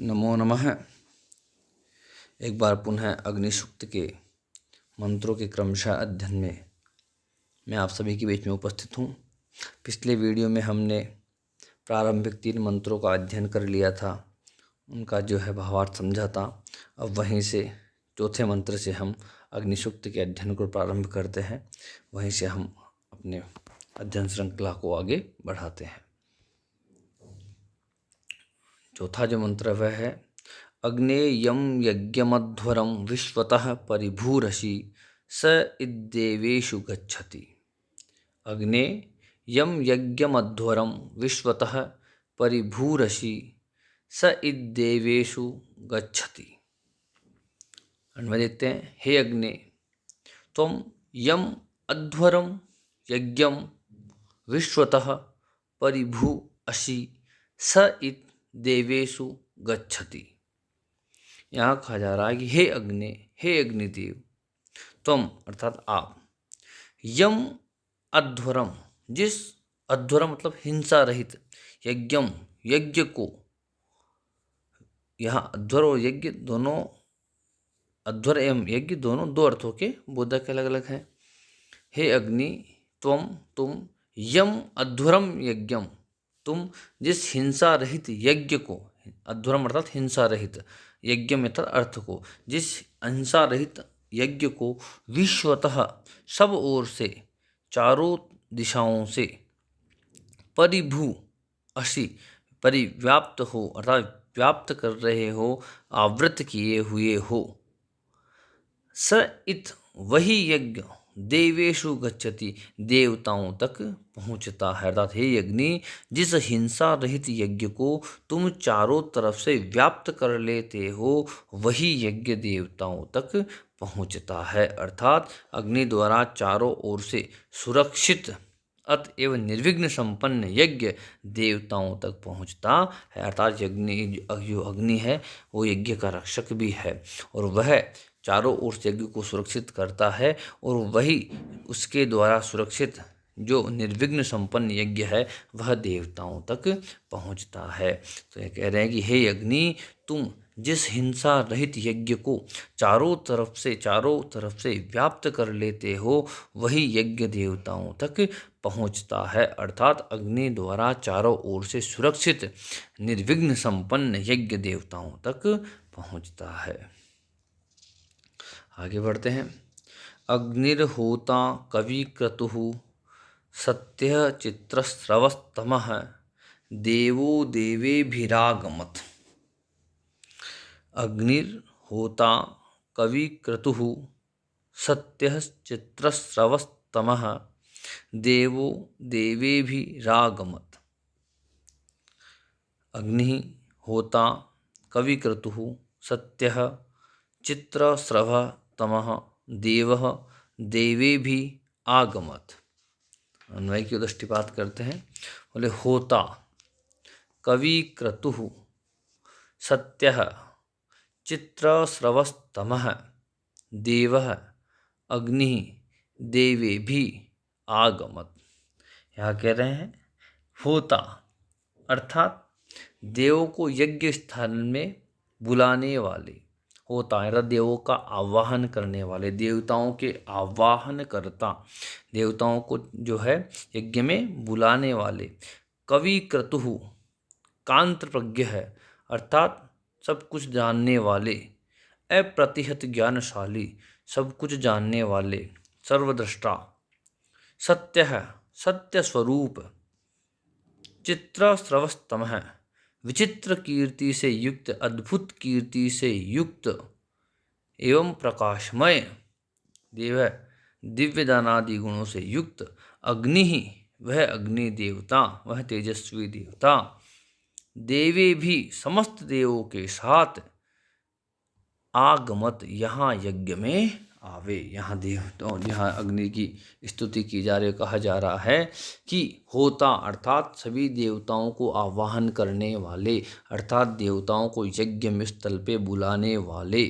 नमो नमः। एक बार पुनः अग्निसूक्त के मंत्रों के क्रमशः अध्ययन में मैं आप सभी के बीच में उपस्थित हूँ। पिछले वीडियो में हमने प्रारंभिक 3 मंत्रों का अध्ययन कर लिया था, उनका जो है भावार्थ समझा था। अब वहीं से चौथे मंत्र से हम अग्निसूक्त के अध्ययन को प्रारंभ करते हैं, वहीं से हम अपने अध्ययन श्रृंखला को आगे बढ़ाते हैं। चौथा जो मंत्र वह है अग्ने यम यज्ञमध्वरम विश्वतः परिभूरसि स इद्देवेषु गच्छति। अग्ने यम यज्ञमध्वरम विश्वतः परिभूरसि स इद्देवेषु गच्छति। अन्वय देखते हैं। हे अग्ने, त्वं यम अध्वरम यज्ञम विश्वतः परिभू असि स इत देवेषु गच्छति। यहाँ कहा जा रहा है कि हे अग्नि, हे अग्निदेव, तुम अर्थात आप, यम अध्वरम, जिस अध्वरम मतलब हिंसा रहित, यज्ञम यज्ञ को, यहाँ अध्वर और यज्ञ दोनों, अध्वर एवं यज्ञ दोनों दो अर्थों के बोधक अलग अलग हैं। हे अग्नि, तुम यम अध्वरम यज्ञम, तुम जिस हिंसा रहित यज्ञ को, अध्वरम अर्थात हिंसा रहित, यज्ञ में अर्थ को, जिस हिंसा रहित यज्ञ को विश्वतः सब ओर से, चारों दिशाओं से, परिभू असी परिव्याप्त हो अर्थात व्याप्त कर रहे हो, आवृत किए हुए हो, स इत वही यज्ञ देवेशु गच्छति देवताओं तक पहुँचता है। अर्थात हे अग्नि, जिस हिंसा रहित यज्ञ को तुम चारों तरफ से व्याप्त कर लेते हो, वही यज्ञ देवताओं तक पहुँचता है। अर्थात अग्नि द्वारा चारों ओर से सुरक्षित अतएव निर्विघ्न संपन्न यज्ञ देवताओं तक पहुँचता है। अर्थात जो अग्नि है वो यज्ञ का रक्षक भी है और वह चारों ओर से यज्ञ को सुरक्षित करता है, और वही उसके द्वारा सुरक्षित जो निर्विघ्न संपन्न यज्ञ है वह देवताओं तक पहुंचता है। तो ये कह रहे हैं कि हे अग्नि, तुम जिस हिंसा रहित यज्ञ को चारों तरफ से व्याप्त कर लेते हो, वही यज्ञ देवताओं तक पहुंचता है। अर्थात अग्नि द्वारा चारों ओर से सुरक्षित निर्विघ्न संपन्न यज्ञ देवताओं तक पहुंचता है। आगे बढ़ते हैं। अग्निर्होता कविक्रतुः सत्यः चित्रस्रवस्तमः देवो देवेभिरागमत्। अग्निर्होता कविक्रतुः सत्यः चित्रस्रवस्तमः देवो देवेभिरागमत्। अग्नि होता कविक्रतुः सत्यः चित्रस्रवस्तमः देवः देवेभिः आगमत्। अन्वय की दृष्टिपात करते हैं। बोले होता कविक्रतुः सत्यः चित्रस्रवस्तमः देवः अग्निः देवेभिः आगमत्। यहाँ कह रहे हैं होता अर्थात देवों को यज्ञ स्थान में बुलाने वाले, होता है देवों का आवाहन करने वाले, देवताओं के आवाहन करता, देवताओं को जो है यज्ञ में बुलाने वाले। कवि क्रतुः कांत प्रज्ञ है अर्थात सब कुछ जानने वाले, अप्रतिहत ज्ञानशाली सब कुछ जानने वाले, सर्वद्रष्टा, सत्य है सत्य स्वरूप, चित्रस्रवस्तमः विचित्र कीर्ति से युक्त, अद्भुत कीर्ति से युक्त एवं प्रकाशमय देव है, दिव्य दानादि गुणों से युक्त। अग्नि ही वह अग्नि देवता, वह तेजस्वी देवता, देवे भी समस्त देवों के साथ, आगमत यहाँ यज्ञ में आवे। यहाँ देवताओं, यहाँ अग्नि की स्तुति की जा रही, कहा जा रहा है कि होता अर्थात सभी देवताओं को आवाहन करने वाले, अर्थात देवताओं को यज्ञ में स्थल पे बुलाने वाले।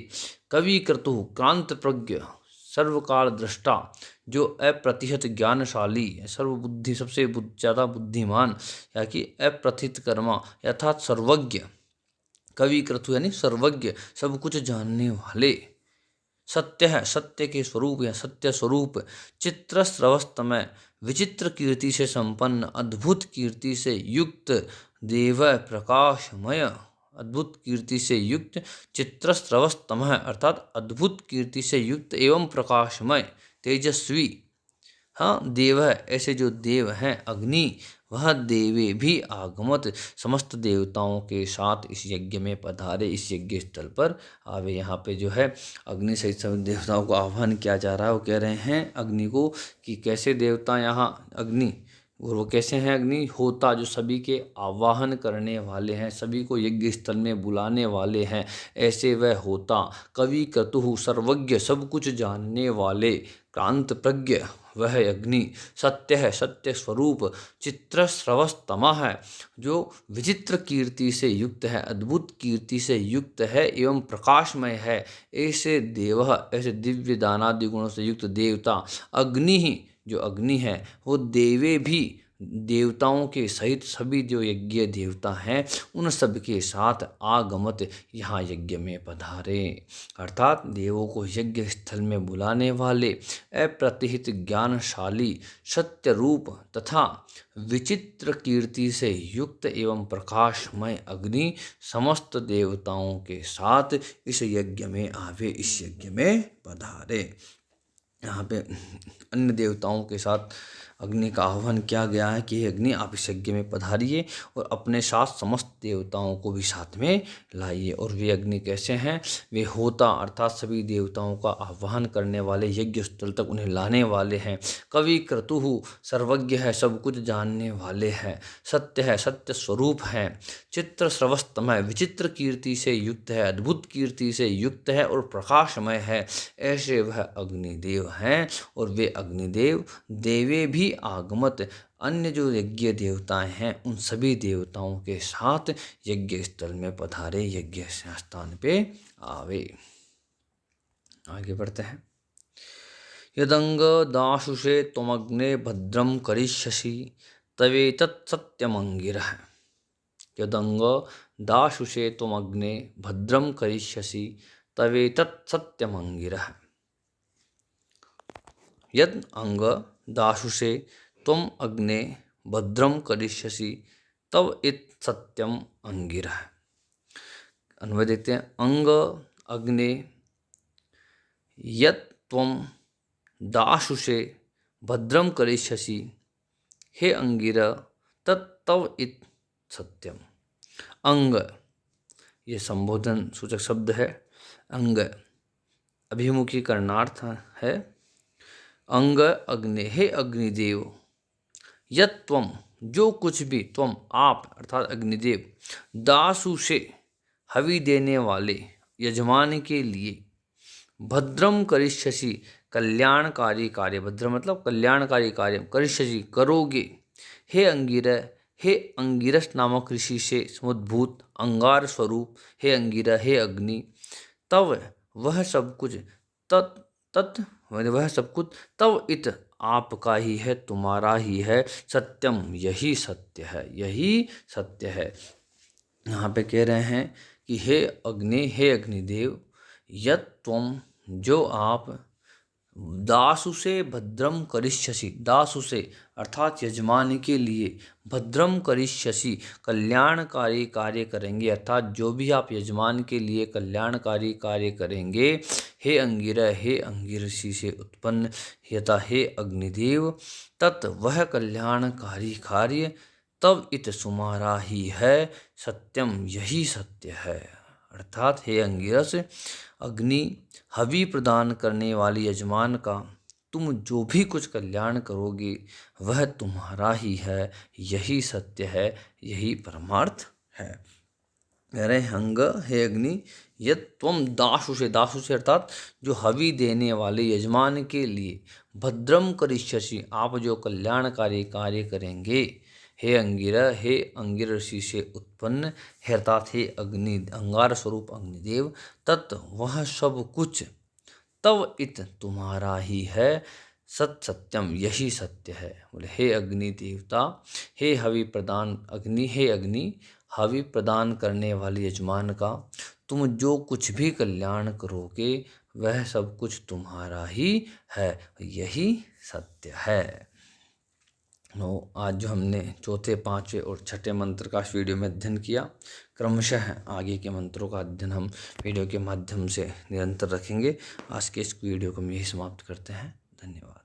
कवि क्रतुः क्रांत प्रज्ञ सर्वकाल दृष्टा, जो अप्रतिहत ज्ञानशाली, सर्वबुद्धि सबसे ज़्यादा बुद्धिमान, या कि अप्रथित कर्मा अर्थात सर्वज्ञ। कवि क्रतु यानी सर्वज्ञ, सब कुछ जानने वाले। सत्य है, सत्य के स्वरूप या सत्य स्वरूप। चित्र स्रवस्तमय, विचित्र कीर्ति से संपन्न, अद्भुत कीर्ति से युक्त। देव प्रकाशमय, अद्भुत कीर्ति से युक्त। चित्र स्रवस्तमय अर्थात अद्भुत कीर्ति से युक्त एवं प्रकाशमय, तेजस्वी। हाँ, देव है, ऐसे जो देव हैं अग्नि, वह देवे भी आगमत, समस्त देवताओं के साथ इस यज्ञ में पधारे, इस यज्ञ स्थल पर आवे। यहाँ पे जो है अग्नि सहित सभी देवताओं को आह्वान किया जा रहा है। वो कह रहे हैं अग्नि को कि कैसे देवता यहाँ अग्नि, और वो कैसे हैं अग्नि, होता जो सभी के आवाहन करने वाले हैं, सभी को यज्ञ स्थल में बुलाने वाले हैं, ऐसे वह होता। कवि क्रतुः सर्वज्ञ, सब कुछ जानने वाले, क्रांत प्रज्ञ वह अग्नि। सत्य है, सत्य स्वरूप। चित्र स्रवस्तमः है, जो विचित्र कीर्ति से युक्त है, अद्भुत कीर्ति से युक्त है एवं प्रकाशमय है। ऐसे देव, ऐसे दिव्य दानादि गुणों से युक्त देवता। अग्नि ही, जो अग्नि है वो देवे भी, देवताओं के सहित सभी जो यज्ञ देवता हैं उन सब के साथ आगमत, यहाँ यज्ञ में पधारे। अर्थात देवों को यज्ञ स्थल में बुलाने वाले, अप्रतिहित ज्ञानशाली, सत्य रूप तथा विचित्र कीर्ति से युक्त एवं प्रकाशमय अग्नि समस्त देवताओं के साथ इस यज्ञ में आवे, इस यज्ञ में पधारे। यहाँ पे अन्य देवताओं के साथ अग्नि का आह्वान किया गया है कि अग्नि आप इस यज्ञ में पधारिए और अपने साथ समस्त देवताओं को भी साथ में लाइए। और वे अग्नि कैसे हैं, वे होता अर्थात सभी देवताओं का आह्वान करने वाले, यज्ञ स्थल तक उन्हें लाने वाले हैं। कवि क्रतुः सर्वज्ञ है, सब कुछ जानने वाले हैं। सत्य है, सत्य स्वरूप है। चित्र स्रवस्तमय, विचित्र कीर्ति से युक्त है, अद्भुत कीर्ति से युक्त है और प्रकाशमय है। ऐसे वह अग्निदेव हैं और वे अग्निदेव देवे भी आगमत, अन्य जो यज्ञ देवताएं हैं उन सभी देवताओं के साथ यज्ञ स्थल में पधारे, यज्ञ स्थान पे आवे। आगे बढ़ते हैं। यदंग दाशुषे त्वमग्ने भद्रम करिष्यसि तवेतत् सत्यमंगिरः। यदंग दाशुषे त्वमग्ने भद्रम करिष्यसि तवेतत् सत्यमंगिरः। यद अंग दाशुषे त्वम अग्ने भद्रम करिष्यसि तव इत सत्यम अंगिरः। अन्वय देखते हैं। अंग अग्ने यत त्वम दाशुषे भद्रम करिष्यसि, हे अंगिरा तत्तव इत सत्यम। अंग ये संबोधन सूचक शब्द है। अंग अभिमुखी करणार्थ है। अंग अग्नि, हे अग्निदेव, यत त्वम जो कुछ भी, त्वम आप अर्थात अग्निदेव, दासु से हवि देने वाले यजमान के लिए, भद्रम करिष्यसि कल्याणकारी कार्य, भद्र मतलब कल्याणकारी कार्य, करिष्यसि करोगे, हे अंगिरह, हे अंगिरस नामक ऋषि से समुद्भूत अंगार स्वरूप, हे अंगिरह, हे अग्नि, तव वह सब कुछ, तत् वह सब कुछ, तव इत आपका ही है, तुम्हारा ही है, सत्यम यही सत्य है, यही सत्य है। यहाँ पे कह रहे हैं कि हे अग्नि, हे अग्निदेव, यत त्वम जो आप, दासु से भद्रम करिष्यसि, दासु से अर्थात यजमान के लिए, भद्रम करिष्यसि कल्याणकारी कार्य करेंगे, अर्थात जो भी आप यजमान के लिए कल्याणकारी कार्य करेंगे, हे अंगिरह, हे अंगिरसी से उत्पन्न, यथा हे अग्निदेव, तत् वह कल्याणकारी कार्य, तब इत तुम्हारा ही है, सत्यम यही सत्य है। अर्थात हे अंगिरस, अग्नि हवि प्रदान करने वाली यजमान का तुम जो भी कुछ कल्याण करोगे वह तुम्हारा ही है, यही सत्य है, यही परमार्थ है। अरे हंग, हे अग्नि, यद त्वम दासु से अर्थात जो हवि देने वाले यजमान के लिए, भद्रम करिष्यसि आप जो कल्याणकारी कार्य करेंगे, हे अंगिरा, हे अंगिर ऋषि से उत्पन्न, हे अर्थात हे अग्नि अंगार स्वरूप अग्निदेव, तत् वह सब कुछ, तव इत तुम्हारा ही है, सत्यम यही सत्य है। बोले हे अग्नि देवता, हे हवि प्रदान अग्नि, हे अग्नि हवि प्रदान करने वाले यजमान का तुम जो कुछ भी कल्याण करोगे वह सब कुछ तुम्हारा ही है, यही सत्य है। आज जो हमने चौथे, पाँचवें और छठे मंत्र का इस वीडियो में अध्ययन किया, क्रमशः आगे के मंत्रों का अध्ययन हम वीडियो के माध्यम से निरंतर रखेंगे। आज के इस वीडियो को हम यही समाप्त करते हैं। धन्यवाद।